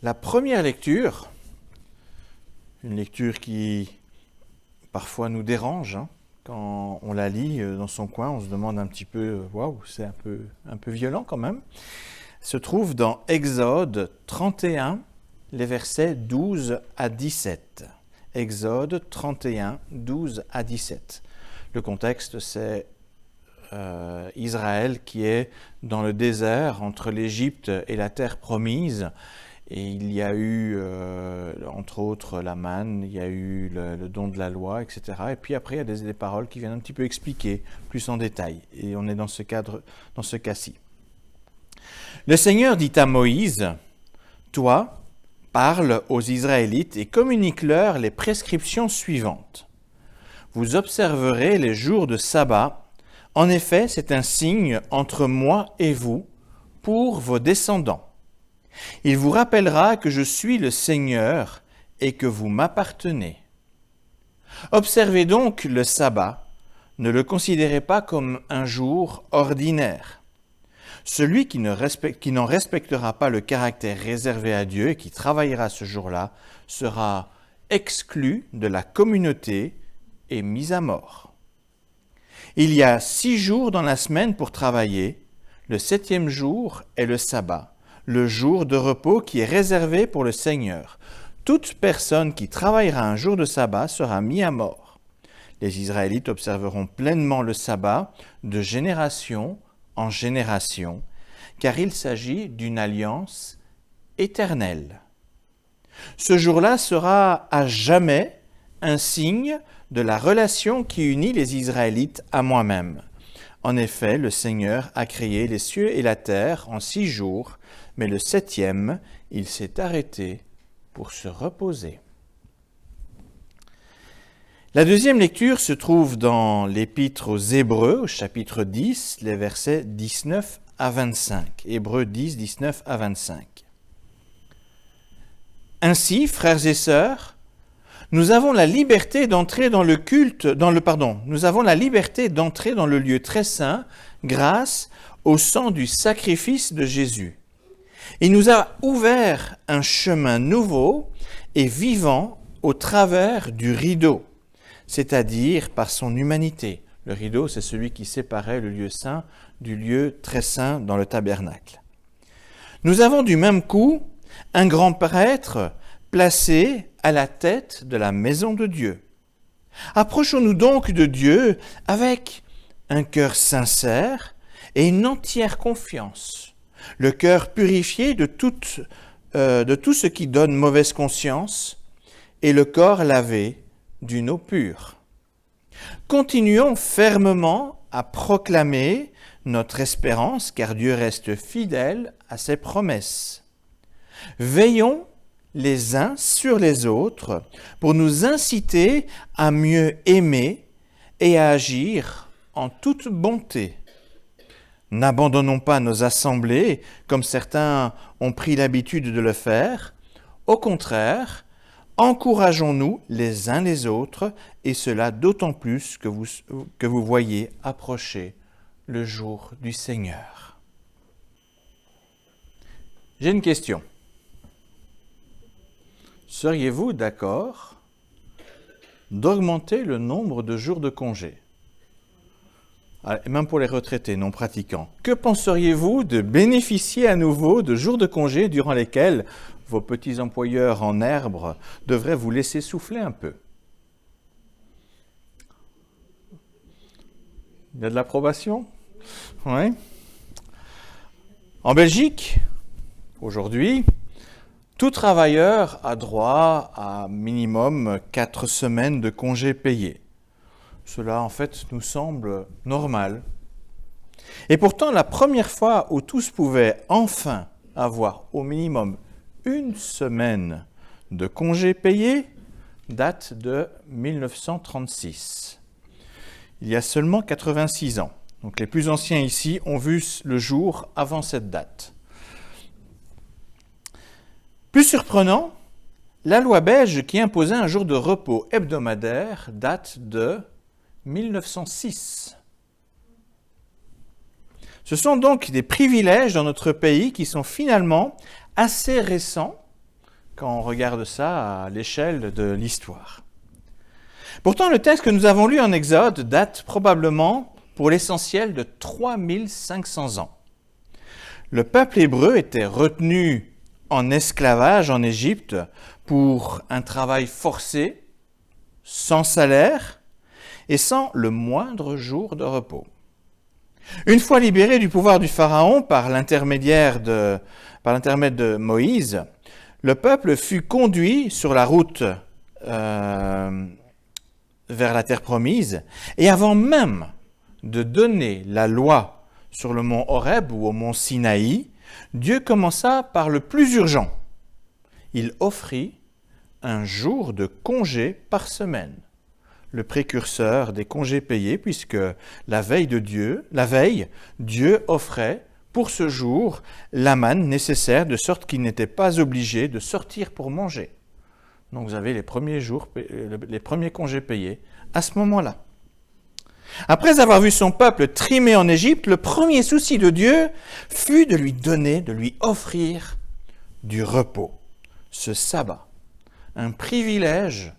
La première lecture, une lecture qui parfois nous dérange, quand on la lit dans son coin, on se demande un petit peu, waouh, c'est un peu violent quand même, se trouve dans Exode 31, les versets 12 à 17. Exode 31, 12 à 17. Le contexte, c'est Israël qui est dans le désert entre l'Égypte et la terre promise. Et il y a eu, entre autres, la manne, il y a eu le don de la loi, etc. Et puis après, il y a des paroles qui viennent un petit peu expliquer plus en détail. Et on est dans ce cas-ci. Le Seigneur dit à Moïse, « Toi, parle aux Israélites et communique-leur les prescriptions suivantes. Vous observerez les jours de sabbat. En effet, c'est un signe entre moi et vous pour vos descendants. Il vous rappellera que je suis le Seigneur et que vous m'appartenez. Observez donc le sabbat, ne le considérez pas comme un jour ordinaire. Celui qui n'en respectera pas le caractère réservé à Dieu et qui travaillera ce jour-là sera exclu de la communauté et mis à mort. Il y a 6 jours dans la semaine pour travailler, le 7e jour est le sabbat, le jour de repos qui est réservé pour le Seigneur. Toute personne qui travaillera un jour de sabbat sera mis à mort. Les Israélites observeront pleinement le sabbat de génération en génération, car il s'agit d'une alliance éternelle. Ce jour-là sera à jamais un signe de la relation qui unit les Israélites à moi-même. En effet, le Seigneur a créé les cieux et la terre en 6 jours, mais le 7e, il s'est arrêté pour se reposer. La deuxième lecture se trouve dans l'Épître aux Hébreux, au chapitre 10, les versets 19 à 25. Hébreux 10, 19 à 25. Ainsi, frères et sœurs, nous avons la liberté d'entrer dans le lieu très saint grâce au sang du sacrifice de Jésus. Il nous a ouvert un chemin nouveau et vivant au travers du rideau, c'est-à-dire par son humanité. Le rideau, c'est celui qui séparait le lieu saint du lieu très saint dans le tabernacle. Nous avons du même coup un grand prêtre placé à la tête de la maison de Dieu. Approchons-nous donc de Dieu avec un cœur sincère et une entière confiance, le cœur purifié de tout ce qui donne mauvaise conscience et le corps lavé d'une eau pure. Continuons fermement à proclamer notre espérance, car Dieu reste fidèle à ses promesses. Veillons les uns sur les autres pour nous inciter à mieux aimer et à agir en toute bonté. N'abandonnons pas nos assemblées comme certains ont pris l'habitude de le faire. Au contraire, encourageons-nous les uns les autres, et cela d'autant plus que vous voyez approcher le jour du Seigneur. J'ai une question. Seriez-vous d'accord d'augmenter le nombre de jours de congé? Même pour les retraités non pratiquants. Que penseriez-vous de bénéficier à nouveau de jours de congé durant lesquels vos petits employeurs en herbe devraient vous laisser souffler un peu? Il y a de l'approbation? Oui. En Belgique, aujourd'hui, tout travailleur a droit à minimum 4 semaines de congés payés. Cela, en fait, nous semble normal. Et pourtant, la première fois où tous pouvaient enfin avoir au minimum 1 semaine de congés payés date de 1936. Il y a seulement 86 ans. Donc les plus anciens ici ont vu le jour avant cette date. Plus surprenant, la loi belge qui imposait un jour de repos hebdomadaire date de 1906. Ce sont donc des privilèges dans notre pays qui sont finalement assez récents quand on regarde ça à l'échelle de l'histoire. Pourtant, le texte que nous avons lu en Exode date probablement, pour l'essentiel, de 3500 ans. Le peuple hébreu était retenu en esclavage en Égypte pour un travail forcé, sans salaire et sans le moindre jour de repos. Une fois libéré du pouvoir du Pharaon par l'intermédiaire de Moïse, le peuple fut conduit sur la route vers la terre promise, et avant même de donner la loi sur le mont Horeb ou au mont Sinaï, Dieu commença par le plus urgent. Il offrit un jour de congé par semaine, le précurseur des congés payés, puisque la veille, Dieu offrait pour ce jour la manne nécessaire, de sorte qu'il n'était pas obligé de sortir pour manger. Donc vous avez les premiers congés payés à ce moment-là. Après avoir vu son peuple trimé en Égypte, le premier souci de Dieu fut de lui offrir du repos, ce sabbat, un privilège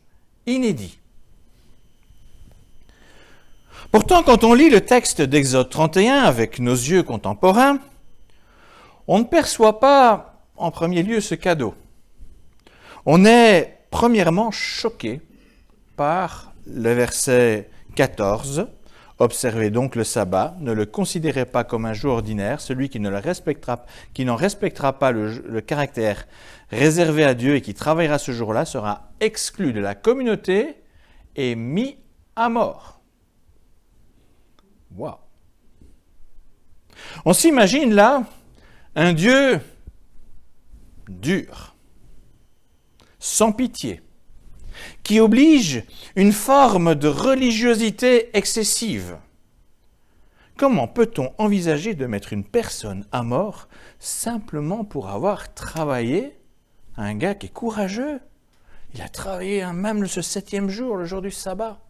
inédit. Pourtant, quand on lit le texte d'Exode 31 avec nos yeux contemporains, on ne perçoit pas en premier lieu ce cadeau. On est premièrement choqué par le verset 14. « Observez donc le sabbat, ne le considérez pas comme un jour ordinaire, celui qui n'en respectera pas le caractère réservé à Dieu et qui travaillera ce jour-là sera exclu de la communauté et mis à mort. » Wow. On s'imagine là un Dieu dur, sans pitié, qui oblige une forme de religiosité excessive. Comment peut-on envisager de mettre une personne à mort simplement pour avoir travaillé? Un gars qui est courageux, il a travaillé même ce 7e jour, le jour du sabbat.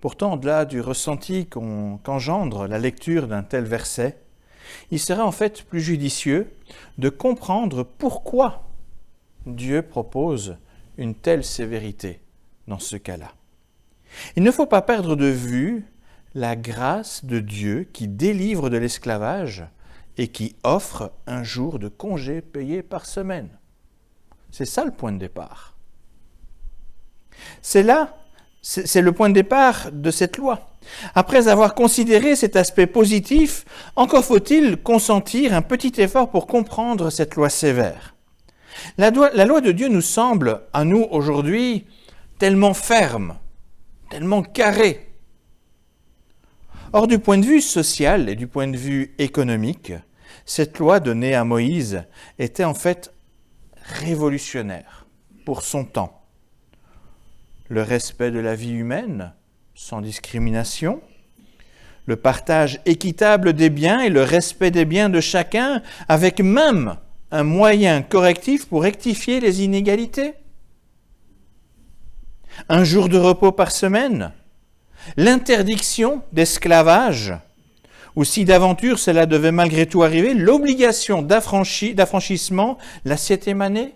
Pourtant, au-delà du ressenti qu'engendre la lecture d'un tel verset, il serait en fait plus judicieux de comprendre pourquoi Dieu propose une telle sévérité dans ce cas-là. Il ne faut pas perdre de vue la grâce de Dieu qui délivre de l'esclavage et qui offre un jour de congé payé par semaine. C'est ça le point de départ. C'est le point de départ de cette loi. Après avoir considéré cet aspect positif, encore faut-il consentir un petit effort pour comprendre cette loi sévère. La loi de Dieu nous semble, à nous aujourd'hui, tellement ferme, tellement carrée. Or, du point de vue social et du point de vue économique, cette loi donnée à Moïse était en fait révolutionnaire pour son temps. Le respect de la vie humaine, sans discrimination, le partage équitable des biens et le respect des biens de chacun, avec même un moyen correctif pour rectifier les inégalités. Un jour de repos par semaine, l'interdiction d'esclavage, ou si d'aventure cela devait malgré tout arriver, l'obligation d'affranchissement la 7e année,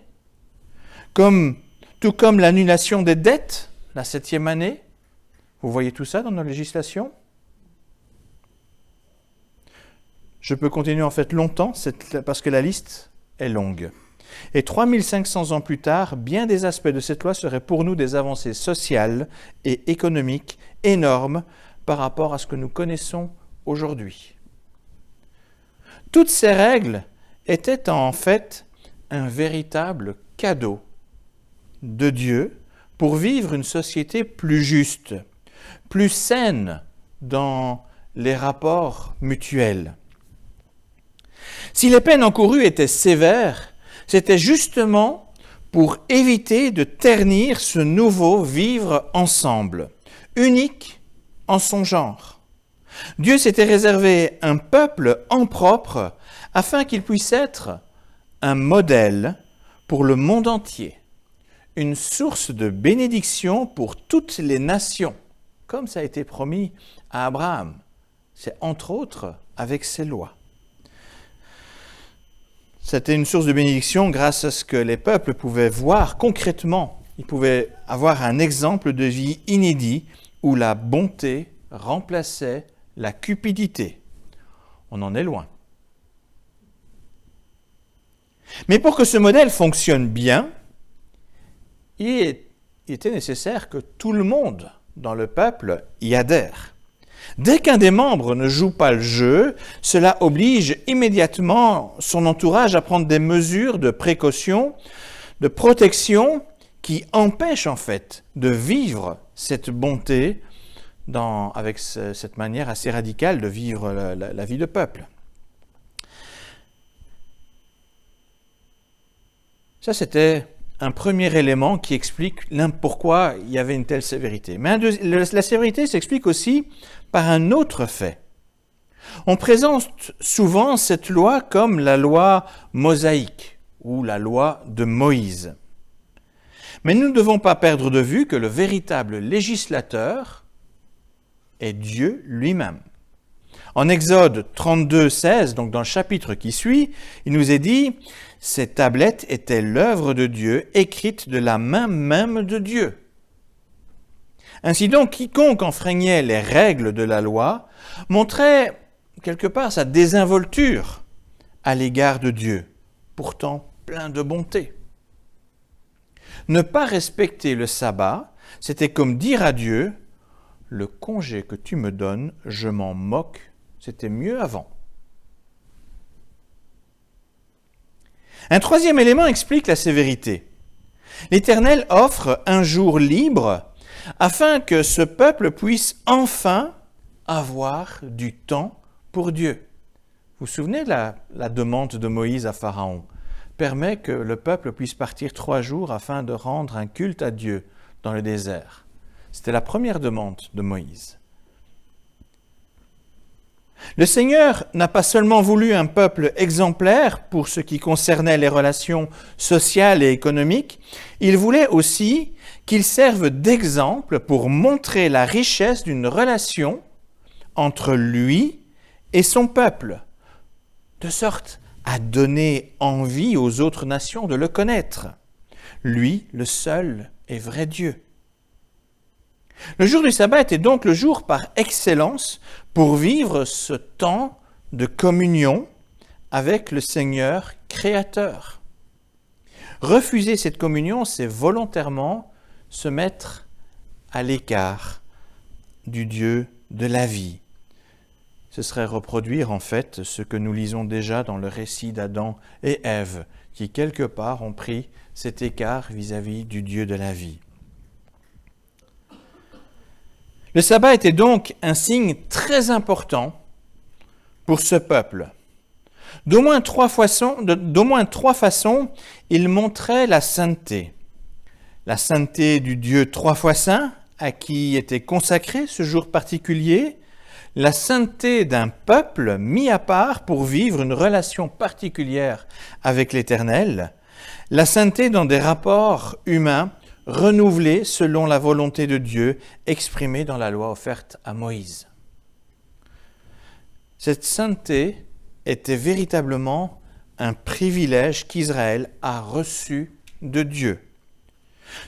tout comme l'annulation des dettes, la 7e année. Vous voyez tout ça dans nos législations? Je peux continuer en fait longtemps, parce que la liste est longue. Et 3500 ans plus tard, bien des aspects de cette loi seraient pour nous des avancées sociales et économiques énormes par rapport à ce que nous connaissons aujourd'hui. Toutes ces règles étaient en fait un véritable cadeau de Dieu pour vivre une société plus juste, plus saine dans les rapports mutuels. Si les peines encourues étaient sévères, c'était justement pour éviter de ternir ce nouveau vivre ensemble, unique en son genre. Dieu s'était réservé un peuple en propre afin qu'il puisse être un modèle pour le monde entier, une source de bénédiction pour toutes les nations, comme ça a été promis à Abraham. C'est entre autres avec ses lois. c'était une source de bénédiction grâce à ce que les peuples pouvaient voir concrètement. Ils pouvaient avoir un exemple de vie inédit où la bonté remplaçait la cupidité. On en est loin. Mais pour que ce modèle fonctionne bien, il était nécessaire que tout le monde dans le peuple y adhère. Dès qu'un des membres ne joue pas le jeu, cela oblige immédiatement son entourage à prendre des mesures de précaution, de protection qui empêchent en fait de vivre cette bonté avec cette manière assez radicale de vivre la vie de peuple. Ça, c'était un premier élément qui explique pourquoi il y avait une telle sévérité. Mais la sévérité s'explique aussi par un autre fait. On présente souvent cette loi comme la loi mosaïque ou la loi de Moïse. Mais nous ne devons pas perdre de vue que le véritable législateur est Dieu lui-même. En Exode 32, 16, donc dans le chapitre qui suit, il nous est dit « Ces tablettes étaient l'œuvre de Dieu, écrites de la main même de Dieu. » Ainsi donc, quiconque enfreignait les règles de la loi montrait quelque part sa désinvolture à l'égard de Dieu, pourtant plein de bonté. Ne pas respecter le sabbat, c'était comme dire à Dieu « Le congé que tu me donnes, je m'en moque, c'était mieux avant. » Un troisième élément explique la sévérité. L'Éternel offre un jour libre afin que ce peuple puisse enfin avoir du temps pour Dieu. Vous vous souvenez de la demande de Moïse à Pharaon? Permet que le peuple puisse partir 3 jours afin de rendre un culte à Dieu dans le désert. C'était la première demande de Moïse. Le Seigneur n'a pas seulement voulu un peuple exemplaire pour ce qui concernait les relations sociales et économiques, il voulait aussi qu'il serve d'exemple pour montrer la richesse d'une relation entre lui et son peuple, de sorte à donner envie aux autres nations de le connaître. Lui, le seul et vrai Dieu. Le jour du sabbat était donc le jour par excellence pour vivre ce temps de communion avec le Seigneur créateur. Refuser cette communion, c'est volontairement se mettre à l'écart du Dieu de la vie. Ce serait reproduire en fait ce que nous lisons déjà dans le récit d'Adam et Ève, qui quelque part ont pris cet écart vis-à-vis du Dieu de la vie. Le sabbat était donc un signe très important pour ce peuple. D'au moins trois façons, il montrait la sainteté. La sainteté du Dieu 3 fois saint, à qui était consacré ce jour particulier, la sainteté d'un peuple mis à part pour vivre une relation particulière avec l'Éternel, la sainteté dans des rapports humains renouvelés selon la volonté de Dieu exprimée dans la loi offerte à Moïse. Cette sainteté était véritablement un privilège qu'Israël a reçu de Dieu.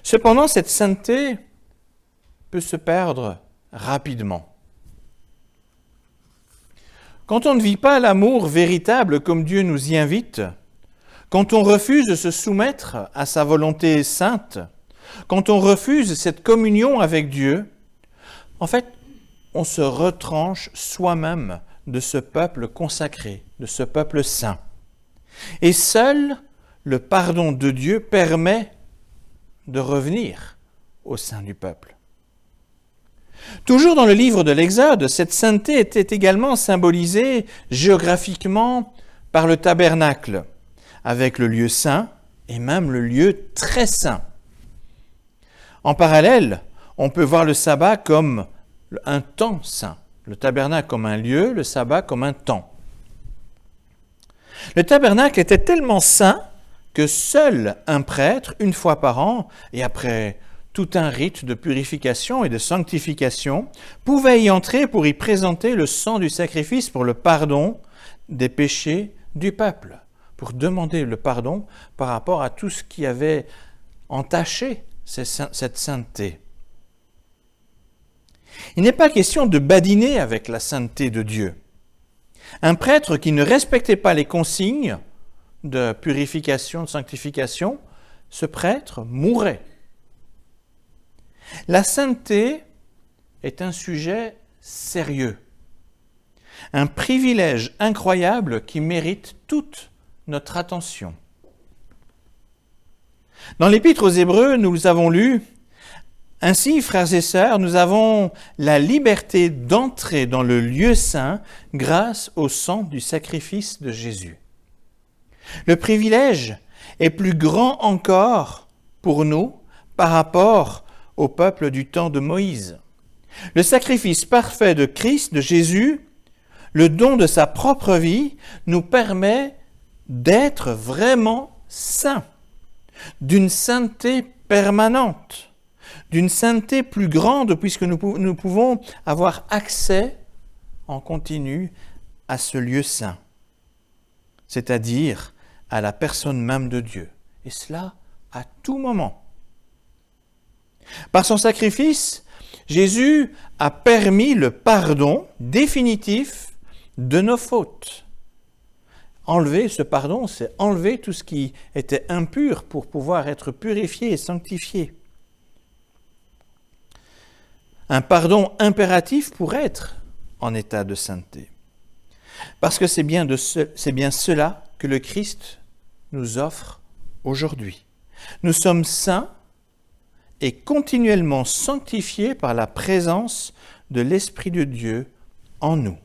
Cependant, cette sainteté peut se perdre rapidement. Quand on ne vit pas l'amour véritable comme Dieu nous y invite, quand on refuse de se soumettre à sa volonté sainte, quand on refuse cette communion avec Dieu, en fait, on se retranche soi-même de ce peuple consacré, de ce peuple saint. Et seul le pardon de Dieu permet de revenir au sein du peuple. Toujours dans le livre de l'Exode, cette sainteté était également symbolisée géographiquement par le tabernacle, avec le lieu saint et même le lieu très saint. En parallèle, on peut voir le sabbat comme un temps saint, le tabernacle comme un lieu, le sabbat comme un temps. Le tabernacle était tellement saint que seul un prêtre, une fois par an, et après tout un rite de purification et de sanctification, pouvait y entrer pour y présenter le sang du sacrifice pour le pardon des péchés du peuple, pour demander le pardon par rapport à tout ce qui avait entaché cette sainteté. Il n'est pas question de badiner avec la sainteté de Dieu. Un prêtre qui ne respectait pas les consignes de purification, de sanctification, ce prêtre mourrait. La sainteté est un sujet sérieux, un privilège incroyable qui mérite toute notre attention. Dans l'Épître aux Hébreux, nous avons lu « Ainsi, frères et sœurs, nous avons la liberté d'entrer dans le lieu saint grâce au sang du sacrifice de Jésus. » Le privilège est plus grand encore pour nous par rapport au peuple du temps de Moïse. Le sacrifice parfait de Christ, de Jésus, le don de sa propre vie, nous permet d'être vraiment saints, d'une sainteté permanente, d'une sainteté plus grande puisque nous pouvons avoir accès en continu à ce lieu saint, c'est-à-dire à la personne même de Dieu, et cela à tout moment. Par son sacrifice, Jésus a permis le pardon définitif de nos fautes. Enlever ce pardon, c'est enlever tout ce qui était impur pour pouvoir être purifié et sanctifié. Un pardon impératif pour être en état de sainteté. Parce que c'est bien cela que le Christ nous offre aujourd'hui. Nous sommes saints et continuellement sanctifiés par la présence de l'Esprit de Dieu en nous.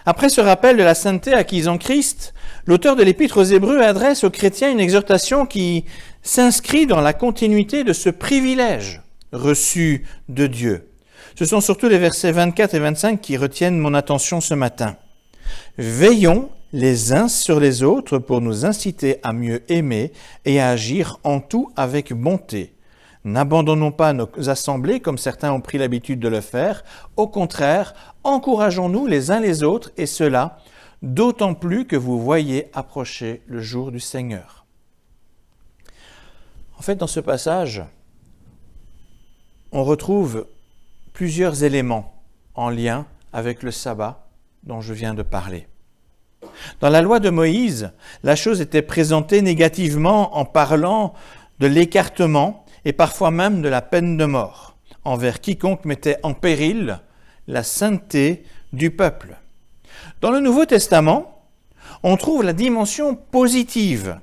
Après ce rappel de la sainteté acquise en Christ, l'auteur de l'Épître aux Hébreux adresse aux chrétiens une exhortation qui s'inscrit dans la continuité de ce privilège reçu de Dieu. Ce sont surtout les versets 24 et 25 qui retiennent mon attention ce matin. « Veillons les uns sur les autres pour nous inciter à mieux aimer et à agir en tout avec bonté. N'abandonnons pas nos assemblées comme certains ont pris l'habitude de le faire. Au contraire, encourageons-nous les uns les autres et cela d'autant plus que vous voyez approcher le jour du Seigneur. » En fait, dans ce passage, on retrouve plusieurs éléments en lien avec le sabbat dont je viens de parler. Dans la loi de Moïse, la chose était présentée négativement en parlant de l'écartement et parfois même de la peine de mort envers quiconque mettait en péril la sainteté du peuple. Dans le Nouveau Testament, on trouve la dimension positive,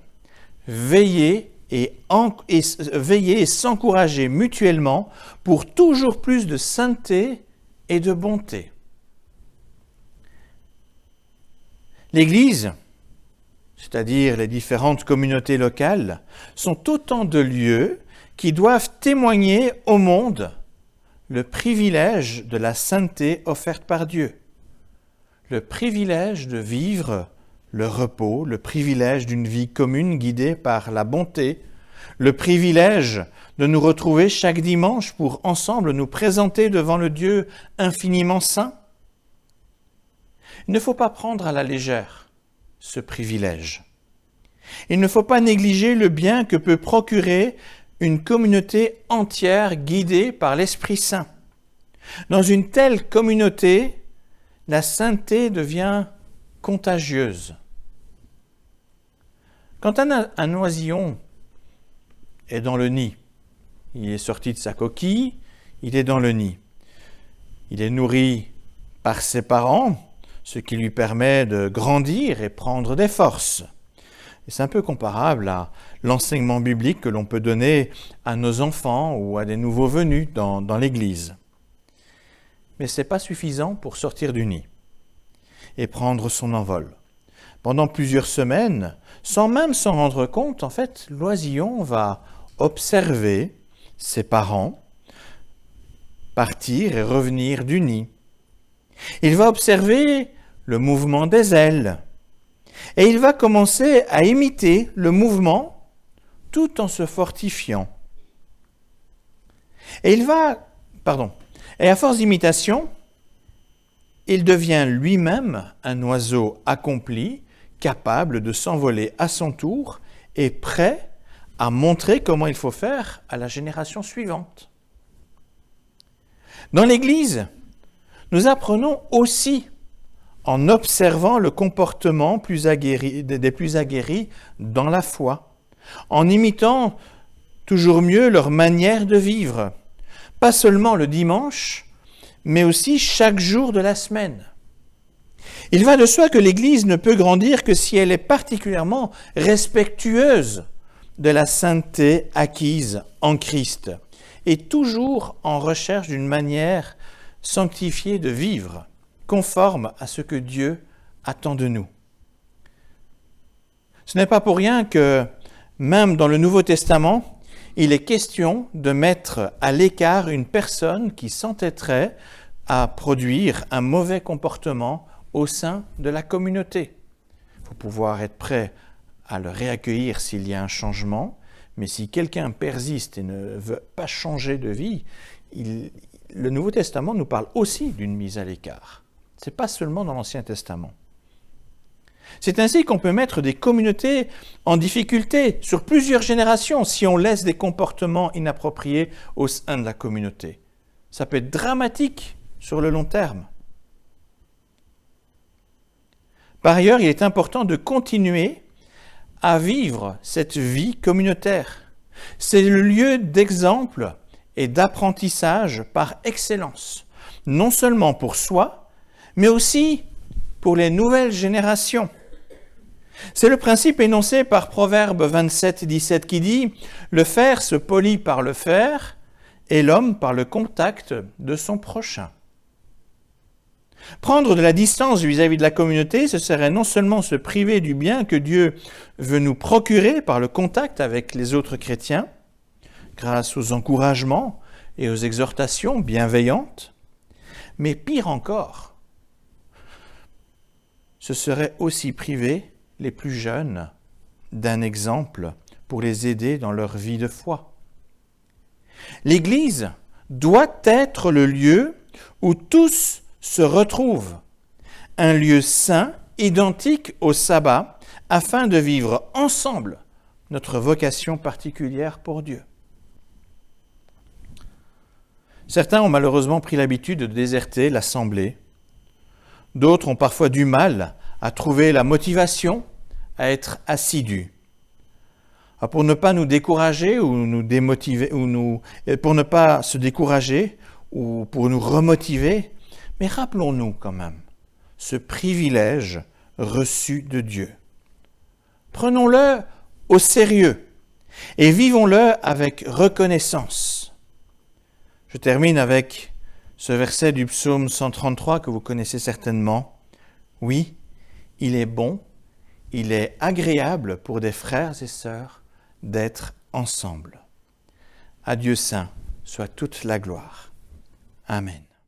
veiller et s'encourager mutuellement pour toujours plus de sainteté et de bonté. L'Église, c'est-à-dire les différentes communautés locales, sont autant de lieux qui doivent témoigner au monde le privilège de la sainteté offerte par Dieu, le privilège de vivre le repos, le privilège d'une vie commune guidée par la bonté, le privilège de nous retrouver chaque dimanche pour ensemble nous présenter devant le Dieu infiniment saint. Il ne faut pas prendre à la légère ce privilège. Il ne faut pas négliger le bien que peut procurer une communauté entière guidée par l'Esprit Saint. Dans une telle communauté, la sainteté devient contagieuse. Quand un oisillon est dans le nid, il est sorti de sa coquille, il est dans le nid. Il est nourri par ses parents, ce qui lui permet de grandir et prendre des forces. Et c'est un peu comparable à l'enseignement biblique que l'on peut donner à nos enfants ou à des nouveaux venus dans l'Église. Mais ce n'est pas suffisant pour sortir du nid et prendre son envol. Pendant plusieurs semaines, sans même s'en rendre compte, en fait, l'oisillon va observer ses parents partir et revenir du nid. Il va observer le mouvement des ailes et il va commencer à imiter le mouvement tout en se fortifiant. Et à force d'imitation, il devient lui-même un oiseau accompli, capable de s'envoler à son tour et prêt à montrer comment il faut faire à la génération suivante. Dans l'Église, nous apprenons aussi en observant le comportement des plus aguerris dans la foi, en imitant toujours mieux leur manière de vivre, pas seulement le dimanche, mais aussi chaque jour de la semaine. Il va de soi que l'Église ne peut grandir que si elle est particulièrement respectueuse de la sainteté acquise en Christ et toujours en recherche d'une manière sanctifiée de vivre, conforme à ce que Dieu attend de nous. Ce n'est pas pour rien que, même dans le Nouveau Testament, il est question de mettre à l'écart une personne qui s'entêterait à produire un mauvais comportement au sein de la communauté. Il faut pouvoir être prêt à le réaccueillir s'il y a un changement, mais si quelqu'un persiste et ne veut pas changer de vie, le Nouveau Testament nous parle aussi d'une mise à l'écart. Ce n'est pas seulement dans l'Ancien Testament. C'est ainsi qu'on peut mettre des communautés en difficulté sur plusieurs générations si on laisse des comportements inappropriés au sein de la communauté. Ça peut être dramatique sur le long terme. Par ailleurs, il est important de continuer à vivre cette vie communautaire. C'est le lieu d'exemple et d'apprentissage par excellence, non seulement pour soi, mais aussi pour les nouvelles générations. C'est le principe énoncé par Proverbe 27, 17 qui dit « Le fer se polit par le fer et l'homme par le contact de son prochain ». Prendre de la distance vis-à-vis de la communauté, ce serait non seulement se priver du bien que Dieu veut nous procurer par le contact avec les autres chrétiens, grâce aux encouragements et aux exhortations bienveillantes, mais pire encore, ce serait aussi priver les plus jeunes d'un exemple pour les aider dans leur vie de foi. L'Église doit être le lieu où tous se retrouvent, un lieu saint, identique au sabbat, afin de vivre ensemble notre vocation particulière pour Dieu. Certains ont malheureusement pris l'habitude de déserter l'assemblée. D'autres ont parfois du mal à trouver la motivation à être assidus. Pour ne pas nous décourager ou nous démotiver, pour ne pas se décourager ou pour nous remotiver, mais rappelons-nous quand même ce privilège reçu de Dieu. Prenons-le au sérieux et vivons-le avec reconnaissance. Je termine avec ce verset du psaume 133 que vous connaissez certainement. Oui, il est bon, il est agréable pour des frères et sœurs d'être ensemble. À Dieu saint soit toute la gloire. Amen.